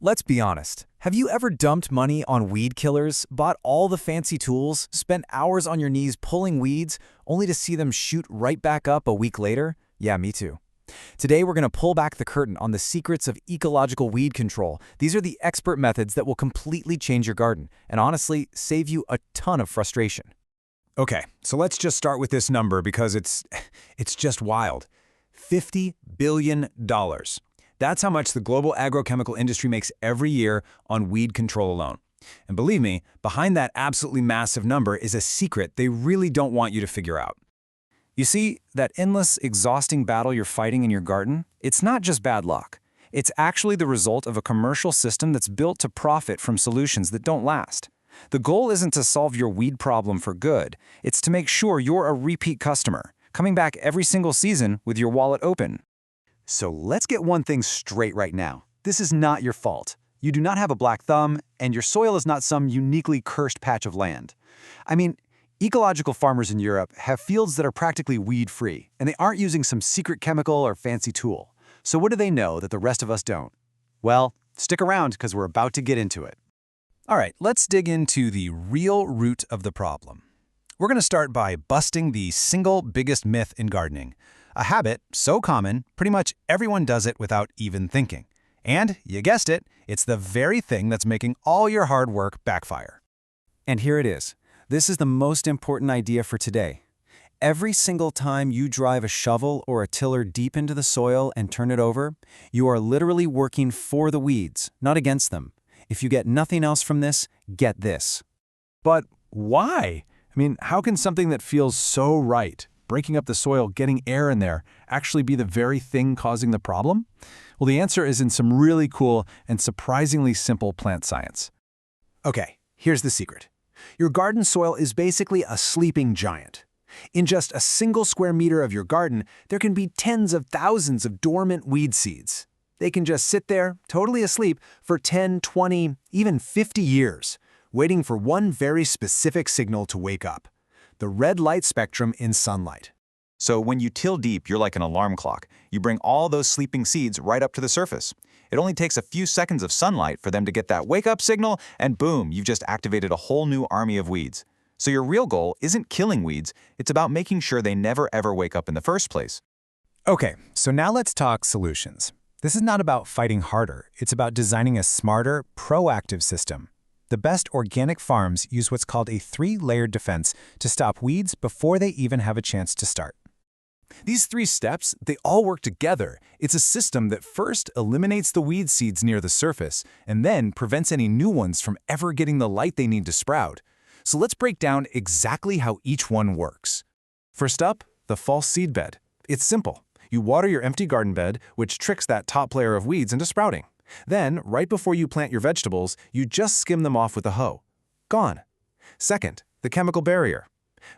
Let's be honest. Have you ever dumped money on weed killers, bought all the fancy tools, spent hours on your knees pulling weeds, only to see them shoot right back up a week later? Yeah, me too. Today, we're going to pull back the curtain on the secrets of ecological weed control. These are the expert methods that will completely change your garden and honestly save you a ton of frustration. Okay, so let's just start with this number because it's just wild. $50 billion. That's how much the global agrochemical industry makes every year on weed control alone. And believe me, behind that absolutely massive number is a secret they really don't want you to figure out. You see, that endless, exhausting battle you're fighting in your garden, it's not just bad luck. It's actually the result of a commercial system that's built to profit from solutions that don't last. The goal isn't to solve your weed problem for good. It's to make sure you're a repeat customer, coming back every single season with your wallet open. So let's get one thing straight right now. This is not your fault. You do not have a black thumb, and your soil is not some uniquely cursed patch of land. I mean, ecological farmers in Europe have fields that are practically weed-free, and they aren't using some secret chemical or fancy tool. So what do they know that the rest of us don't? Well, stick around because we're about to get into it. All right, let's dig into the real root of the problem. We're going to start by busting the single biggest myth in gardening. A habit so common, pretty much everyone does it without even thinking. And, you guessed it, it's the very thing that's making all your hard work backfire. And here it is. This is the most important idea for today. Every single time you drive a shovel or a tiller deep into the soil and turn it over, you are literally working for the weeds, not against them. If you get nothing else from this, get this. But why? I mean, how can something that feels so right, breaking up the soil, getting air in there, actually be the very thing causing the problem? Well, the answer is in some really cool and surprisingly simple plant science. Okay, here's the secret. Your garden soil is basically a sleeping giant. In just a single square meter of your garden, there can be tens of thousands of dormant weed seeds. They can just sit there, totally asleep, for 10, 20, even 50 years, waiting for one very specific signal to wake up: the red light spectrum in sunlight. So when you till deep, you're like an alarm clock. You bring all those sleeping seeds right up to the surface. It only takes a few seconds of sunlight for them to get that wake-up signal, and boom, you've just activated a whole new army of weeds. So your real goal isn't killing weeds, it's about making sure they never ever wake up in the first place. Okay, so now let's talk solutions. This is not about fighting harder, it's about designing a smarter, proactive system. The best organic farms use what's called a 3-layered defense to stop weeds before they even have a chance to start. These 3 steps, they all work together. It's a system that first eliminates the weed seeds near the surface and then prevents any new ones from ever getting the light they need to sprout. So let's break down exactly how each one works. First up, the false seedbed. It's simple. You water your empty garden bed, which tricks that top layer of weeds into sprouting. Then, right before you plant your vegetables, you just skim them off with a hoe. Gone. Second, the chemical barrier.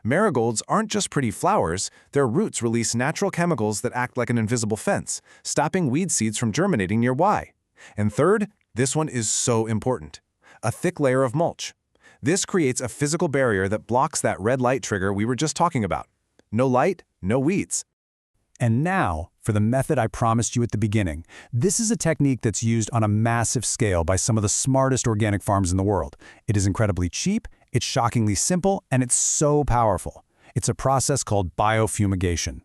Marigolds aren't just pretty flowers, their roots release natural chemicals that act like an invisible fence, stopping weed seeds from germinating nearby. And third, this one is so important: a thick layer of mulch. This creates a physical barrier that blocks that red light trigger we were just talking about. No light, no weeds. And now, for the method I promised you at the beginning. This is a technique that's used on a massive scale by some of the smartest organic farms in the world. It is incredibly cheap, it's shockingly simple, and it's so powerful. It's a process called biofumigation.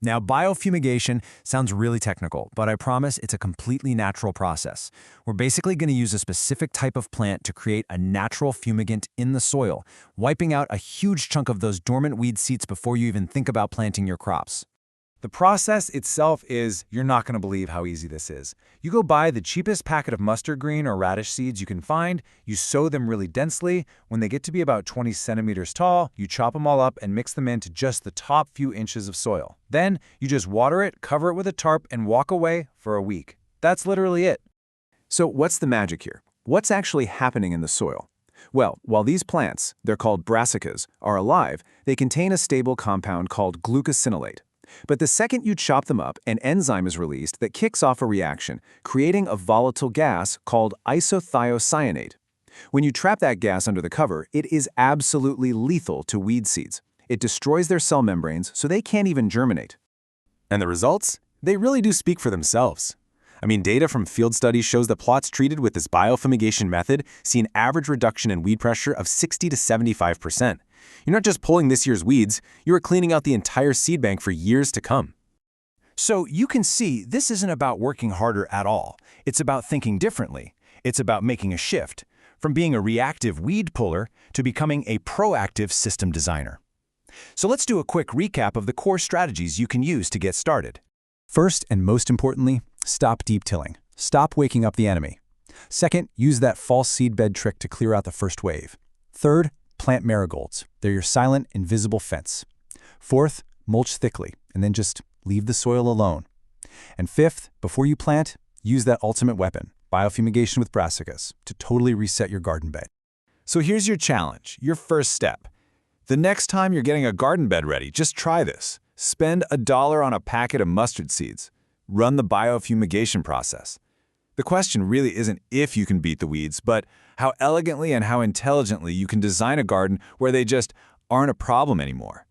Now, biofumigation sounds really technical, but I promise it's a completely natural process. We're basically going to use a specific type of plant to create a natural fumigant in the soil, wiping out a huge chunk of those dormant weed seeds before you even think about planting your crops. The process itself is, you're not going to believe how easy this is. You go buy the cheapest packet of mustard green or radish seeds you can find, you sow them really densely. When they get to be about 20 centimeters tall, you chop them all up and mix them into just the top few inches of soil. Then, you just water it, cover it with a tarp, and walk away for a week. That's literally it. So what's the magic here? What's actually happening in the soil? Well, while these plants, they're called brassicas, are alive, they contain a stable compound called glucosinolate. But the second you chop them up, an enzyme is released that kicks off a reaction, creating a volatile gas called isothiocyanate. When you trap that gas under the cover, it is absolutely lethal to weed seeds. It destroys their cell membranes so they can't even germinate. And the results? They really do speak for themselves. I mean, data from field studies shows that plots treated with this biofumigation method see an average reduction in weed pressure of 60 to 75%. You're not just pulling this year's weeds, you are cleaning out the entire seed bank for years to come. So you can see this isn't about working harder at all. It's about thinking differently. It's about making a shift from being a reactive weed puller to becoming a proactive system designer. So let's do a quick recap of the core strategies you can use to get started. First, and most importantly, stop deep tilling. Stop waking up the enemy. Second, use that false seedbed trick to clear out the first wave. Third, plant marigolds. They're your silent, invisible fence. Fourth, mulch thickly, and then just leave the soil alone. And fifth, before you plant, use that ultimate weapon, biofumigation with brassicas, to totally reset your garden bed. So here's your challenge, your first step. The next time you're getting a garden bed ready, just try this. Spend $1 on a packet of mustard seeds. Run the biofumigation process. The question really isn't if you can beat the weeds, but how elegantly and how intelligently you can design a garden where they just aren't a problem anymore.